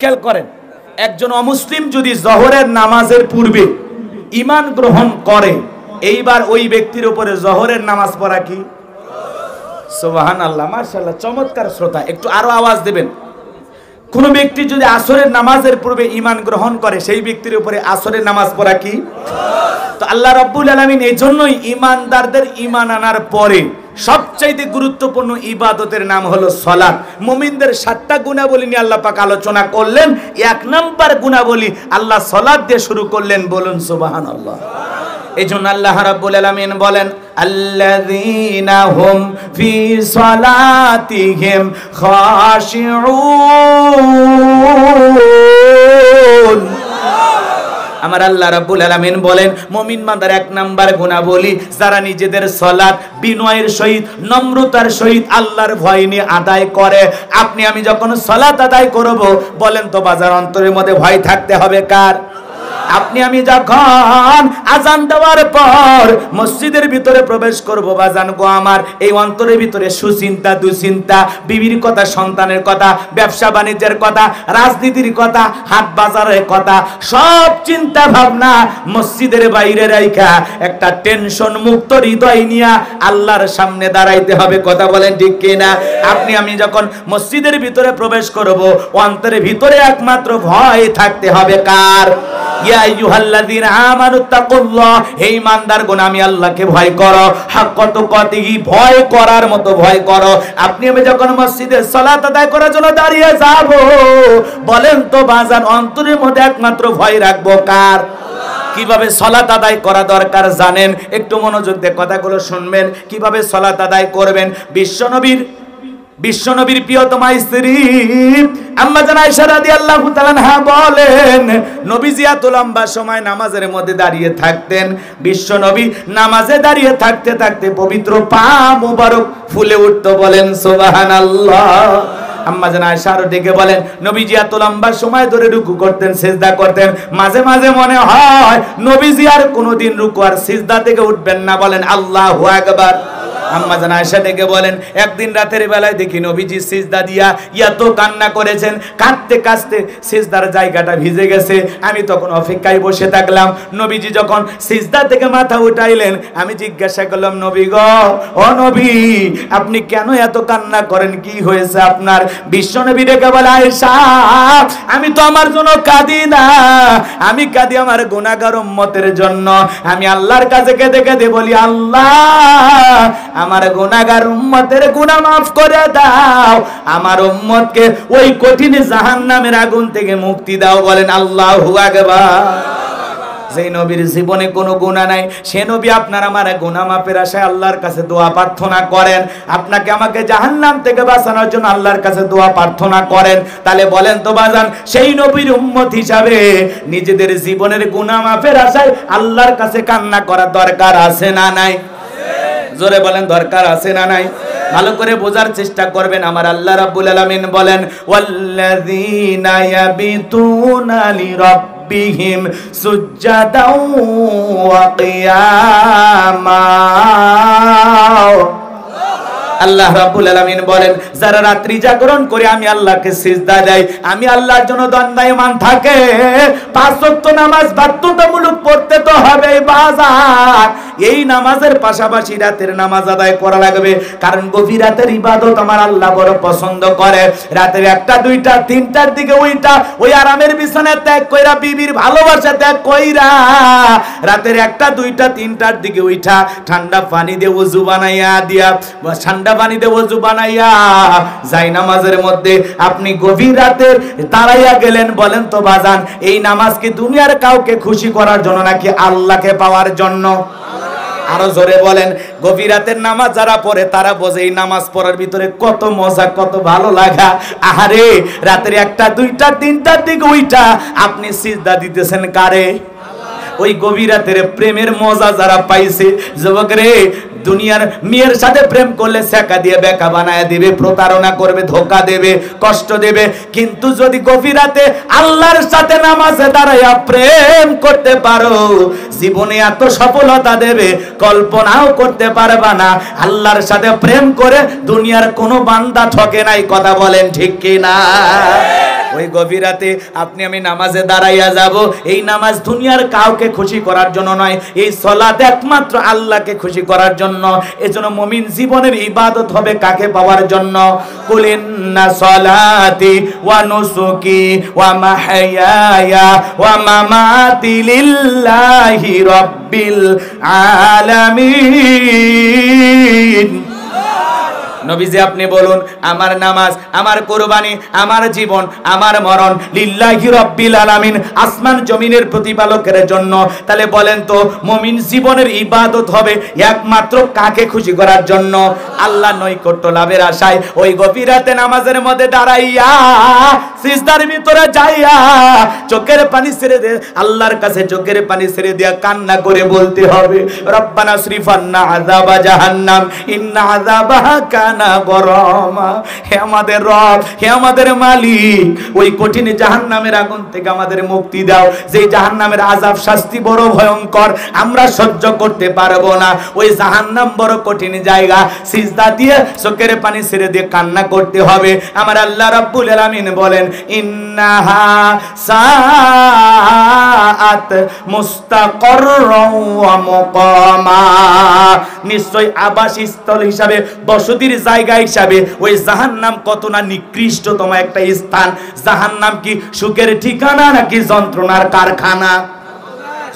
খেয়াল করেন, একজন অমুসলিম যদি জোহরের নামাজের পূর্বে ঈমান গ্রহণ করে, এইবার ওই ব্যক্তির উপরে জোহরের নামাজ পড়া কি? সুবহানাল্লাহ, মাশাআল্লাহ, চমৎকার শ্রোতা, একটু আরো আওয়াজ দেবেন। কোন ব্যক্তি যদি আসরের নামাজের পূর্বে ঈমান গ্রহণ করে, সেই ব্যক্তির উপরে আসরের নামাজ পড়া কি? তো আল্লাহ রাব্বুল আলামিন এই জন্যই ঈমানদারদের ঈমান আনার পরে সবচাইতে গুরুত্বপূর্ণ ইবাদতের নাম হলো সালাত। মুমিনদের 7টা গুণাবলী নিয়ে আল্লাহ পাক আলোচনা করলেন। 1 নাম্বার গুণাবলী আল্লাহ সালাত দিয়ে শুরু করলেন, বলুন সুবহানাল্লাহ। এই জন্য আল্লাহ রাব্বুল আলামিন বলেন, আল্লাযীনা হুম ফি সালাতিহিম খাশিউন। আমার আল্লাহ রাব্বুল আলামিন বলেন, মুমিন বান্দার 1 নাম্বার গুণাবলী, যারা নিজেদের সালাত বিনয়ের সহিত, নম্রতার সহিত, আল্লাহর ভয় নিয়ে আদায় করে। আপনি আমি যখন সালাত আদায় করব, বলেন তো বাজার অন্তরের মধ্যে ভয় থাকতে হবে কার? আপনি আমি যখন আজান দেওয়ার পর মসজিদের ভিতরে প্রবেশ করব, বাজান গো আমার, এই অন্তরের ভিতরে সুচিন্তা, দুশ্চিন্তা, বিবির কথা, সন্তানের কথা, ব্যবসা বাণিজ্যের কথা, রাজনীতির কথা, হাট বাজারের কথা, সব চিন্তা ভাবনা মসজিদের বাইরে রাইখা একটা টেনশন মুক্ত হৃদয় নিয়ে আল্লাহর সামনে দাঁড়াইতে হবে। কথা বলেন ঠিক কিনা? আপনি আমি যখন মসজিদের ভিতরে প্রবেশ করব, অন্তরের ভিতরে একমাত্র ভয় থাকতে হবে কার? ইয়া আইয়ুহাল্লাযীনা আমানুত্তাকুল্লাহ, হে ঈমানদারগণ, আমি আল্লাহকে ভয় করো, হাক্কা তুকাতিহি, ভয় করার মতো ভয় করো। আপনি আমি যখন মসজিদে সালাত আদায় করার জন্য দাঁড়িয়ে যাব, বলেন তো বাজান, অন্তরের মধ্যে একমাত্র ভয় রাখবো কার? কিভাবে সালাত আদায় করা দরকার জানেন? একটু মনোযোগ দিয়ে কথাগুলো শুনবেন। কিভাবে সালাত আদায় করবেন? বিশ্বনবীর প্রিয়তমা স্ত্রী আম্মা জান আয়েশা রাদিয়াল্লাহু তাআলা আনহা বলেন, নবীজি এত লম্বা সময় নামাজের মধ্যে দাঁড়িয়ে থাকতেন। বিশ্বনবী নামাজে দাঁড়িয়ে থাকতে থাকতে পবিত্র পা মুবারক ফুলে উঠতো, বলেন সুবহানাল্লাহ। আম্মা জান আয়েশা আরো ডেকে বলেন, নবীজি এত লম্বা সময় ধরে রুকু করতেন, সিজদা করতেন, মাঝে মাঝে মনে হয় নবীজি আর কোনোদিন রুকু আর সিজদা থেকে উঠবেন না, বলেন আল্লাহু আকবার। আম্মা জান আয়েশা ডেকে বলেন, একদিন রাতের বেলায় দেখি নবীজি সিজদা দিয়া এত কান্না করেছেন, কাঁদতে কাঁদতে সিজদার জায়গাটা ভিজে গেছে। আমি তখন অপেক্ষায় বসে থাকলাম। নবীজি যখন সিজদা থেকে মাথা উঠাইলেন, আমি জিজ্ঞাসা করলাম, নবী গো, ও নবী, আপনি কেন এত কান্না করেন? কি হয়েছে আপনার? বিশ্ব নবী ডেকে বলে, আয়েশা, আমি তো আমার জন্য কাঁদি না, আমি কাঁদি আমার গুনাহগার উম্মতের জন্য। আমি আল্লাহর কাছে কেঁদে কেঁদে বলি, আল্লাহ, আমার গুনাহগার উম্মতের গুনাহ মাফ করে দাও, আমার উম্মতকে ওই কঠিন জাহান্নামের আগুন থেকে মুক্তি দাও, বলেন আল্লাহু আকবার। যেই নবীর জীবনে কোনো গুনাহ নাই, সে নবী আপনার আমার গুনাহ মাফের আশায় আল্লাহর কাছে দোয়া প্রার্থনা করেন। আপনাকে আমাকে জাহান্নাম থেকে বাঁচানোর জন্য আল্লাহর কাছে দোয়া প্রার্থনা করেন। তাহলে বলেন তো বাজান, সেই নবীর উম্মত হিসাবে নিজেদের জীবনের গুনাহ মাফের আশায় আল্লাহর কাছে কান্না করার দরকার আছে না নাই? জোরে বলেন, দরকার আছে না নাই? ভালো করে বোঝার চেষ্টা করবেন। আমার আল্লাহ রাব্বুল আলামিন বলেন, ওয়াল্লাযীনা ইয়াবিতুনা লিরাব্বিহিম সুজ্জাদাও ওয়া কিয়ামা। আল্লাহ রাব্বুল আলামিন বলেন, যারা রাত্রি জাগরণ করে আমি আল্লাহকে সিজদা দেয়, আমি আল্লাহর জন্য দণ্ডায়মান থাকে, 5 ওয়াক্ত নামাজ বাধ্যতামূলক পড়তে তো হবে বাজার। এই নামাজের পাশাপাশি রাতের নামাজ আদায় করা লাগবে, কারণ গভীর রাতের ইবাদত আমার আল্লাহ বড় পছন্দ করে। রাতের 1টা 2টা 3টার দিকে ওইটা ওই আরামের বিছানা ত্যাগ কইরা, বিবির ভালোবাসা ত্যাগ কইরা, রাতের 1টা 2টা 3টার দিকে ওইটা ঠান্ডা পানি দিয়ে ওযু বানাইয়া দিয়া, ঠান্ডা পানি দিয়ে ওযু বানাইয়া যাই নামাজের মধ্যে আপনি গভীর রাতের দাঁড়াইয়া গেলেন, বলেন তো বাজান, এই নামাজ কি দুনিয়ার কাউকে খুশি করার জন্য নাকি আল্লাহকে পাওয়ার জন্য? আরো জোরে বলেন। গভীর রাতের নামাজ যারা পড়ে তারা বোঝে এই নামাজ পড়ার ভিতরে কত মজা, কত ভালো লাগা। আহারে, রাতের 1টা 2টা 3টার দিকে ওইটা আপনি সিজদা দিতেছেন কারে? ওই গভীর রাতের প্রেমের মজা যারা পাইছে, যুবক রে, দুনিয়ার মেয়ের সাথে প্রেম করলে সেকা দিয়ে বেকা বানায় দিবে, প্রতারণা করবে, ধোকা দেবে, কষ্ট দেবে। কিন্তু যদি গভীর রাতে আল্লাহর সাথে নামাজে দাঁড়াইয়া প্রেম করতে পারো, জীবনে এত সফলতা দেবে কল্পনাও করতে পারবা না। আল্লাহর সাথে প্রেম করে দুনিয়ার কোনো বান্দা ঠকে নাই, কথা বলেন ঠিক কি না? ওই গভীর রাতে আপনি আমি নামাজে দাঁড়াইয়া যাব। এই নামাজ দুনিয়ার কাউকে খুশি করার জন্য নয়, এই সালাত একমাত্র আল্লাহকে খুশি করার জন্য। এজন্য মুমিন জীবনের ইবাদত হবে কাকে পাওয়ার জন্য? কুল ইন্না সলাতি ওয়া নুসুকি ওয়া মাহইয়ায়া ওয়া মামাতি লিল্লাহি রাব্বিল আলামিন। নবীজি আপনি বলুন, আমার নামাজ, আমার কুরবানি, আমার জীবন, আমার মরণ লিল্লাহি রাব্বিল আলামিন, আসমান জমিনের প্রতিপালকের জন্য। তাহলে বলেন তো মুমিন জীবনের ইবাদত হবে একমাত্র কাকে খুশি করার জন্য? আল্লাহ নৈকট্য লাভের আশায় ওই গভীর রাতে নামাজের মধ্যে দাঁড়াইয়া সিজদার ভিতরে যাইয়া চোখের পানি ছেড়ে দে, আল্লাহর কাছে চোখের পানি ছেড়ে দিয়া কান্না করে বলতে হবে, রব্বানা সরিফান্না আযাবা জাহান্নাম ইন্না আযাবাহা কানা গরামা। হে আমাদের রব, হে আমাদের মালিক, ওই কঠিন জাহান্নামের আগুন থেকে আমাদের মুক্তি দাও। যে জাহান্নামের আযাব শাস্তি বড় ভয়ঙ্কর, আমরা সহ্য করতে পারবো না। ওই জাহান্নাম বড় কঠিন জায়গা। সিজদা দিয়ে চোখের পানি ছেড়ে দিয়ে কান্না করতে হবে। আমার আল্লাহ রাব্বুল আলামিন বলেন, ইন্নাহা সাআত মুস্তাকাররাও ওয়া মুকামা। নিশ্চয় আবাসস্থল হিসাবে, বসতির জায়গা হিসাবে ওই জাহান্নাম কত না নিকৃষ্টতম একটা স্থান। জাহান্নাম কি সুখের ঠিকানা নাকি যন্ত্রণার কারখানা?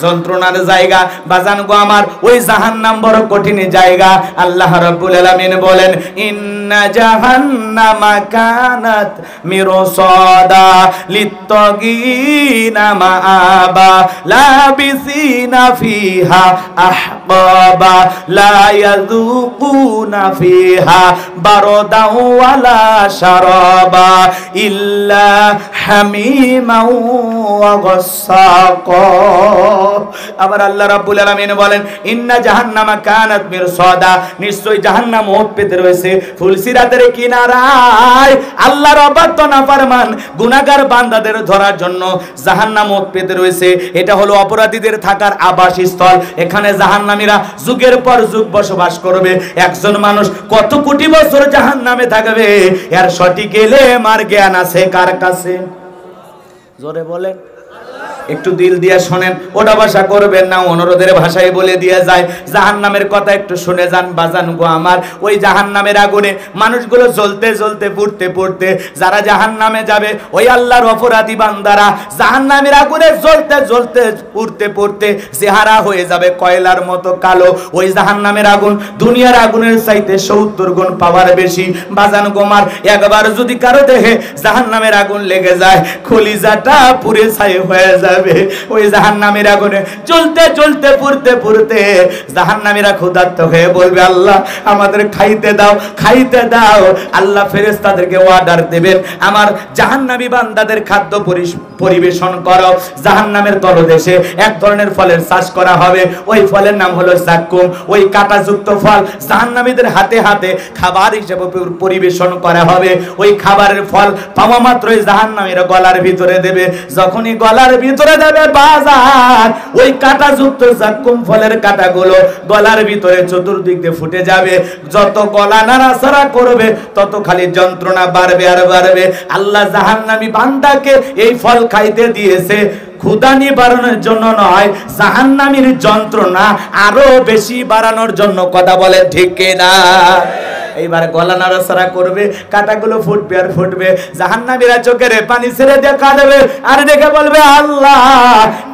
যন্ত্রণার জায়গা। বাজান গো আমার, ওই জাহান্নাম বড় কঠিন জায়গা। আল্লাহ রাব্বুল আলামিন বলেন, ইন্না জাহান্নামা কানাত মিরসাদা লিত্তাগিনা মাআবা লাবিসিনা ফিহা আহকাবা লা ইয়াযুকুনা ফিহা বারদাও ওয়ালা শারাবা ইল্লা হামিমাও ওয়া গাসসাকা। আবার আল্লাহ রাব্বুল আলামিন বলেন, ইন্না জাহান্নামা কানাত মিরসাদা, নিশ্চয় জাহান্নাম ওত পেতে রয়েছে ফুলসিরাতের কিনারায়। আল্লাহর অবাধ্য নাফরমান গুনাহগার বান্দাদের ধরার জন্য জাহান্নাম ওত পেতে রয়েছে। এটা হলো অপরাধীদের থাকার আবাসস্থল। এখানে জাহান্নামীরা যুগের পর যুগ বসবাস করবে। একজন মানুষ কত কোটি বছর জাহান্নামে থাকবে, এর সঠিক এলেম আর জ্ঞান আছে কার কাছে? জোরে বলেন, একটু দিল দিয়ে শোনেন, ওটা ভাষা করবেন না, অনুরোধের ভাষায় বলে দিয়ে যায়। জাহান্নামের কথা একটু শুনে যান বাজান গো আমার। ওই জাহান্নামের আগুনে মানুষগুলো জ্বলতে জ্বলতে পুড়তে পুড়তে, যারা জাহান্নামে যাবে ওই আল্লাহর অপরাধী বান্দারা জাহান্নামের আগুনে জ্বলতে জ্বলতে পুড়তে পুড়তে চেহারা হয়ে যাবে কয়লার মতো কালো। ওই জাহান্নামের আগুন দুনিয়ার আগুনের চাইতে 70 গুণ পাওয়ার বেশি। বাজান গো আমার, একবার যদি কারো দেহে জাহান্নামের আগুন লেগে যায়, কলিজাটা পুড়ে ছাই হয়ে যায়। ওই জাহান্নামের আগুনে জ্বলতে জ্বলতে পুড়তে পুড়তে জাহান্নামীরা ক্ষুধার্ত হয়ে বলবে, আল্লাহ আমাদের খাইতে দাও, খাইতে দাও। আল্লাহ ফেরেশতাদেরকে অর্ডার দেবেন, আমার জাহান্নামী বান্দাদের খাদ্য পরিবেশন করো। জাহান্নামের তলদেশে এক ধরনের ফলের চাষ করা হবে। ওই ফলের নাম হলো জাক্কুম। ওই কাঁটাযুক্ত ফল জাহান্নামীদের হাতে হাতে খাবার হিসেবে পরিবেশন করা হবে। ওই খাবারের ফল পাওয়া মাত্রই জাহান্নামীরা গলার ভিতরে দেবে। যখনই গলার ভিতরে দেবে বাজার, ওই কাঁটাযুক্ত জাক্কুম ফলের কাঁটাগুলো গলার ভিতরে চতুর্দিক দিয়ে ফুটে যাবে। যত গলা নাড়াচাড়া করবে তত খালি যন্ত্রণা বাড়বে আর বাড়বে। আল্লাহ জাহান্নামী বান্দাকে এই ফল খাইতে দিয়েছে ক্ষুধা নিবারণের জন্য নয়, জাহান্নামীর যন্ত্রণা আরো বেশি বাড়ানোর জন্য। কথা বলেন ঠিক কিনা? এইবার গলা নাড়াচাড়া করবে, কাঁটাগুলো ফুটবে আর ফুটবে। জাহান্নামীরা চোখের পানি ছেড়ে দিয়ে কাঁদবে আর দেখে বলবে, আল্লাহ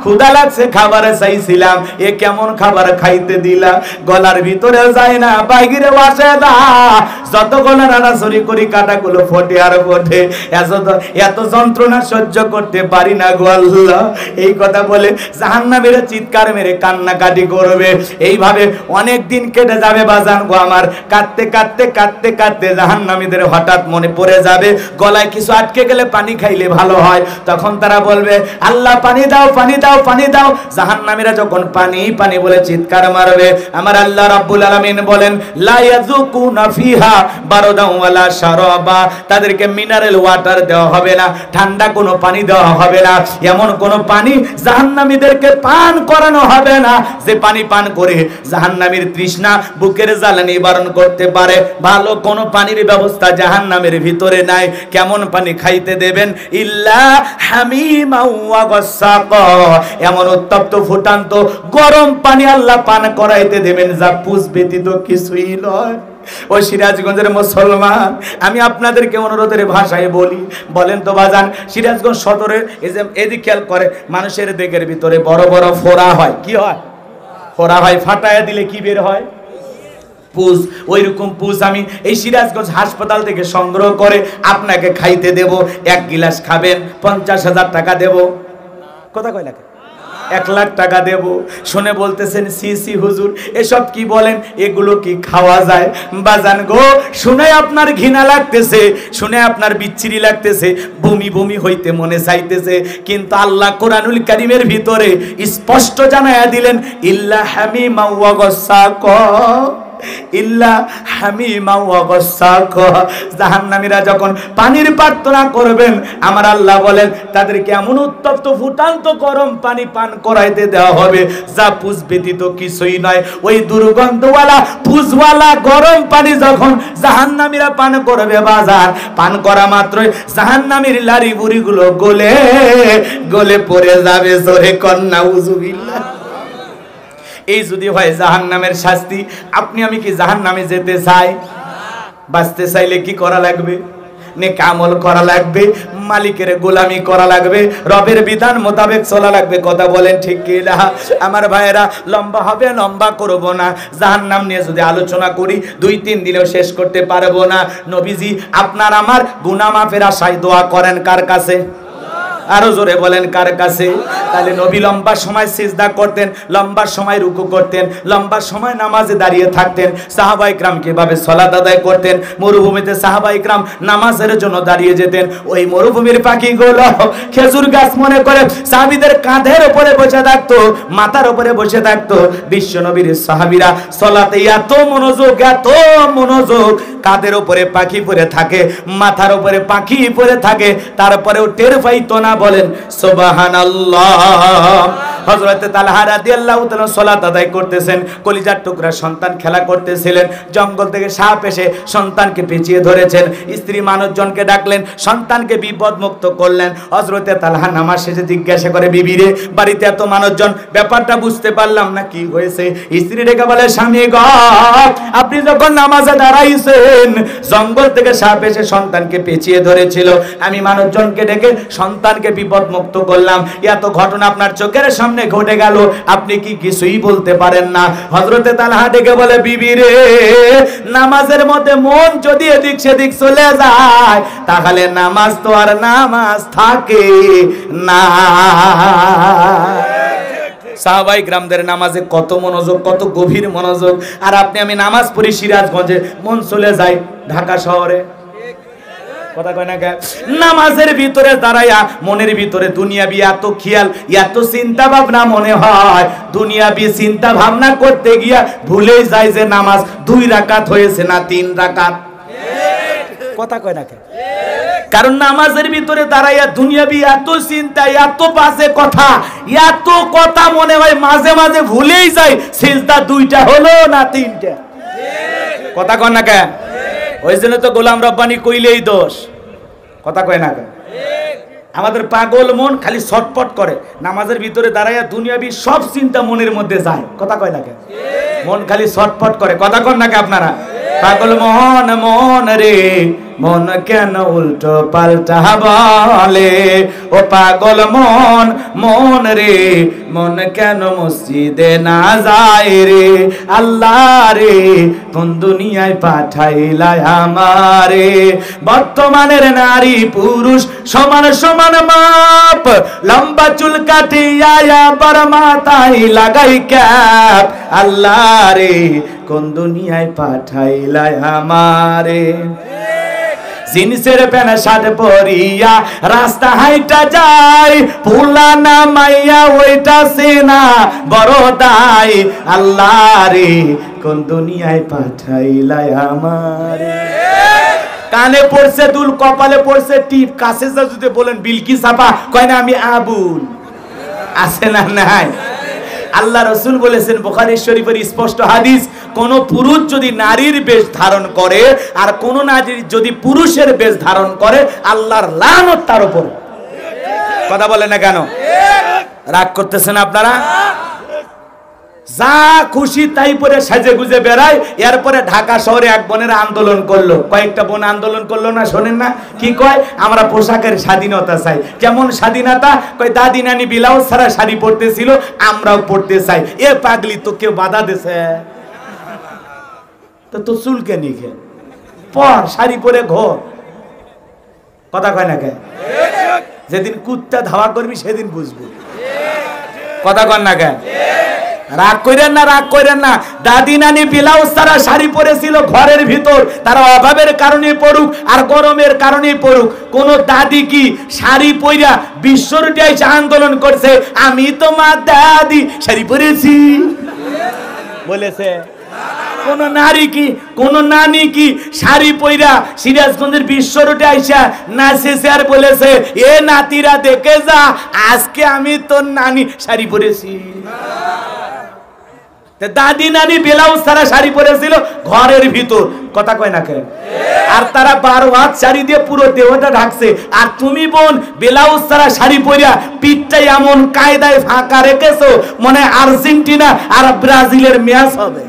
ক্ষুধা লাগছে, খাবারে চাইছিলাম, এ কেমন খাবার খাইতে দিলা, গলার ভিতরে যায় না, বাইরে বসে না। যত গলা নাড়াচাড়ি করি কাঁটাগুলো ফোটে আর ফোটে, এত যন্ত্রণা সহ্য করতে পারি না গো আল্লাহ। এই কথা বলে জাহান্নামীরা চিৎকার মেরে কান্নাকাটি করবে। এইভাবে অনেক দিন কেটে যাবে বাজান গো আমার। কাঁদতে কাঁদতে কাঁদতে কাঁদতে জাহান্নামীদের হঠাৎ মনে পড়ে যাবে গলায় কিছু আটকে গেলে পানি খাইলে ভালো হয়। তখন তারা বলবে, আল্লাহ পানি দাও, পানি দাও। দাও, পানি দাও। জাহান্নামীরা যখন পানি পানি বলে চিৎকার মারবে, আমার আল্লাহ রাব্বুল আলামিন বলেন লা ইয়াযুকুনা ফিহা বারদাও ওয়ালা শারাবা, তাদেরকে মিনারেল ওয়াটার দেওয়া হবে না, ঠান্ডা কোনো পানি দেওয়া হবে না, এমন কোনো পানি জাহান্নামীদেরকে পান করানো হবে না যে পানি পান করে জাহান্নামীর তৃষ্ণা বুকের জ্বালা নিবারণ করতে পারে। ভালো কোনো পানির ব্যবস্থা জাহান্নামের ভিতরে নাই। কেমন পানি খাইতে দেবেন? ইল্লা হামিমা ওয়া গাসসাকা, এমন উত্তপ্ত ফুটান্ত গরম পানি আল্লাহ পান করাইতে দেবেন যা পুষ ব্যতীত কিছুই নয়। ও সিরাজগঞ্জের মুসলমান, আমি আপনাদেরকে অনুরোধের ভাষায় বলি, বলেন তো বাজান, সিরাজগঞ্জ সদরের এই যে এদিক খেয়াল করে মানুষের দিকের ভিতরে বড় বড় ফোড়া হয়, কি হয়? ফোড়া হয়, ফাটায় দিলে কি বের হয়? পুষ। ওই রকম পুষ আমি এই সিরাজগঞ্জ হাসপাতাল থেকে সংগ্রহ করে আপনাকে খাইতে দেব। 1 গিলাস খাবেন, 50,000 টাকা দেব। কথা কয় লাগে? 1 লাখ টাকা দেব। শুনে বলতেছেন সি সি হুজুর, এসব কি বলেন? এগুলো কি খাওয়া যায়? বাজান গো, শুনে আপনার ঘৃণা লাগতেছে, শুনে আপনার বিচ্ছিরি লাগতেছে, বমি বমি হইতে মনে চাইতেছে, কিন্তু আল্লাহ কোরআনুল কারীমের ভিতরে স্পষ্ট জানায়া দিলেন ইল্লা হামিমা ওয়া গাসসাকা, ইল্লা হামিমা ওয়া গাসসাকা। জাহান্নামীরা যখন পানির প্রার্থনা করবেন, আমার আল্লাহ বলেন তাদেরকে এমন উত্তপ্ত ফুটান্ত গরম পানি পান করাইতে দেওয়া হবে যা পুষ ব্যতীত কিছুই নয়। ওই দুর্গন্ধওয়ালা পুষওয়ালা গরম পানি যখন জাহান্নামীরা পান করবে বাজার, পান করা মাত্রই জাহান্নামীর লারি বুড়িগুলো গলে গলে পড়ে যাবে। জোরে কন্যা উযুবিল্লাহ। এই যদি হয় জাহান্নামের শাস্তি, আপনি আমি কি জাহান্নামে যেতে চাই? বাঁচতে চাইলে কি করা লাগবে? নেক আমল করা লাগবে, মালিকের গোলামি করা লাগবে, রবের বিধান মোতাবেক চলা লাগবে। কথা বলেন ঠিক কি না? আমার ভাইয়েরা, লম্বা হবে, লম্বা করব না। জাহান্নাম নিয়ে যদি আলোচনা করি 2-3 দিনেও শেষ করতে পারবো না। নবীজি আপনার আমার গুনাহ মাফের আশায় দোয়া করেন কার কাছে? আরো জোরে বলেন কার কাছে? তাহলে নবী লম্বা সময় সিজদা করতেন, লম্বা সময় রুকু করতেন, লম্বা সময় নামাজে দাঁড়িয়ে থাকতেন। সাহাবায়ে কেরাম কিভাবে সালাত আদায় করতেন? মরুভূমিতে সাহাবায়ে কেরাম নামাজের জন্য দাঁড়িয়ে যেতেন। ওই মরুভূমির পাখিগুলো খেজুর গাছ মনে করে সাহাবীদের কাঁধের উপরে বসে থাকতো, মাথার উপরে বসে থাকতো। বিশ্ব নবীর সাহাবীরা সালাতে এত মনোযোগ, কাঁধের উপরে পাখি পড়ে থাকে, মাথার উপরে পাখি পড়ে থাকে, তারপরেও টের পাইতো না। বলেন সুবহানাল্লাহ। হযরত তালহা রাদিয়াল্লাহু তাআলা সালাত আদায় করতেছেন, কলিজার টুকরা সন্তান খেলা করতেছিলেন, জঙ্গল থেকে সাপ এসে সন্তানকে পেঁচিয়ে ধরেছেন। স্ত্রী মানুষজনকে ডাকলেন, সন্তানকে বিপদমুক্ত করলেন। হযরত তালহা নামাজ শেষে জিজ্ঞাসা করে, বিবি রে, বাড়িতে এত মানুষজন, ব্যাপারটা বুঝতে পারলাম না, কি হয়েছে? স্ত্রী ডেকে বলে, স্বামী গো, আপনি যখন নামাজে দাঁড়াইছেন, জঙ্গল থেকে সাপ এসে সন্তানকে পেঁচিয়ে ধরেছিল, আমি মানুষজনকে ডেকে সন্তানকে বিপদমুক্ত করলাম। এত ঘটনা আপনার চোখের সামনে ঘটে গেল, আপনি কি কিছুই বলতে পারেন না? হযরতে তালহা ডেকে বলে, বিবি রে, নামাজের মধ্যে মন যদি এদিক সেদিক চলে যায়, তাহলে নামাজ তো আর নামাজ থাকে না। সাহাবায়ে কেরামদের নামাজে কত মনোযোগ, কত গভীর মনোযোগ। আর আপনি আমি নামাজ পড়ি সিরাজগঞ্জে, মন চলে যায় ঢাকা শহরে। কথা কয় না কে? নামাজের ভিতরে দাঁড়ায়া মনের ভিতরে দুনিয়াবি এত খেয়াল, এত চিন্তা ভাবনা মনে হয়, দুনিয়াবি চিন্তা ভাবনা করতে গিয়া ভুলেই যায় যে নামাজ 2 রাকাত হয়েছে না 3 রাকাত। কথা কয় না কে? কারণ নামাজের ভিতরে দাঁড়াইয়া দুনিয়াবি এত চিন্তা, এত বাজে কথা, এত কথা মনে হয়, মাঝে মাঝে ভুলেই যায় সিজদা 2টা হলো না 3টা। কথা কয় না কে? ওই জন্য তো গোলাম রব্বানি কইলেই দোষ। কথা কয় না কে? আমাদের পাগল মন খালি ছটপট করে, নামাজের ভিতরে দাঁড়াইয়া দুনিয়াবি সব চিন্তা মনের মধ্যে যায়। কথা কয় না কে? মন খালি ছটপট করে। কথা কন না কে আপনারা? পাগল মন রে, মন কেন উল্টো পাল্টা বলে? ও পাগল মন রে, মন কেন মসজিদে না যায় রে? আল্লাহ রে, কোন দুনিয়ায় পাঠাইলা আমারে? বর্তমানের নারী পুরুষ সমান সমান মাপ, লম্বা চুল কাটিয়া আবার মাথায় লাগাই ক্যাপ। আল্লাহ রে, কোন দুনিয়ায় পাঠাইলা আমারে? জিন্সের প্যান্ট শার্ট পরিয়া রাস্তা হাইটা যায়, পুলা না মাইয়া ওইটা সেনা বড় দায়। আল্লাহ রে কোন দুনিয়ায় পাঠাইলাই আমারে। কানে পড়ছে দুল, কপালে পড়ছে টিপ, কাছে যদি বলেন বিলকিস আপা, কয় না আমি আবুল। আছে না নাই? আল্লাহ রাসূল বলেছেন, বুখারী শরীফের স্পষ্ট হাদিস, কোন পুরুষ যদি নারীর বেশ ধারণ করে আর কোন নারী যদি পুরুষের বেশ ধারণ করে, আল্লাহর লানত তার উপর। কথা বলেন না কেন? রাগ করতেছেন আপনারা? যা খুশি তাই পরে সাজে গুজে বেড়ায়। এরপরে ঢাকা শহরে এক বোনের আন্দোলন করলো, কয়েকটা বোন আন্দোলন করলো না, শোনেন না কি কয়? আমরা পোশাকের স্বাধীনতা চাই। কেমন স্বাধীনতা? কয় দাদি নানি ব্লাউজ ছাড়া শাড়ি পরতেছিল, আমরাও পরতে চাই। এ পাগলি, তো কেউ বাধা দিছে? তো চুলকে নিখে পর, শাড়ি পরে ঘর। কথা কয় না কে? যেদিন কুত্তা ধাওয়া করবি সেদিন বুঝবো। কথা কন না কে? রাগ করেন না, রাগ করেন না। দাদি নানি ব্লাউজ ছাড়া শাড়ি পরেছিল ঘরের ভিতর, তারা অভাবের কারণে পড়ুক আর গরমের কারণে পড়ুক। কোন দাদি কি শাড়ি পইরা বিশ্বরুটি এসে আন্দোলন করছে আমি তো মা দাদি শাড়ি পরেছি বলেছে? কোন নারী কি, কোন নানি কি শাড়ি পইরা সিরাজগঞ্জের বিশ্বরুটে আইসা নাচেছে আর বলেছে এ নাতিরা দেখে যা, আজকে আমি তোর নানি শাড়ি পরেছি? দাদি নানি ব্লাউজ ছাড়া শাড়ি পরেছিল ঘরের ভিতর। কথা কয় না কেন? আর তারা 12 হাত শাড়ি দিয়ে পুরো দেহটা ঢাকছে। আর তুমি বোন ব্লাউজ ছাড়া শাড়ি পরিয়া পিঠটাই এমন কায়দায় ফাঁকা রেখেছো, মনে আর্জেন্টিনা আর ব্রাজিলের ম্যাচ হবে।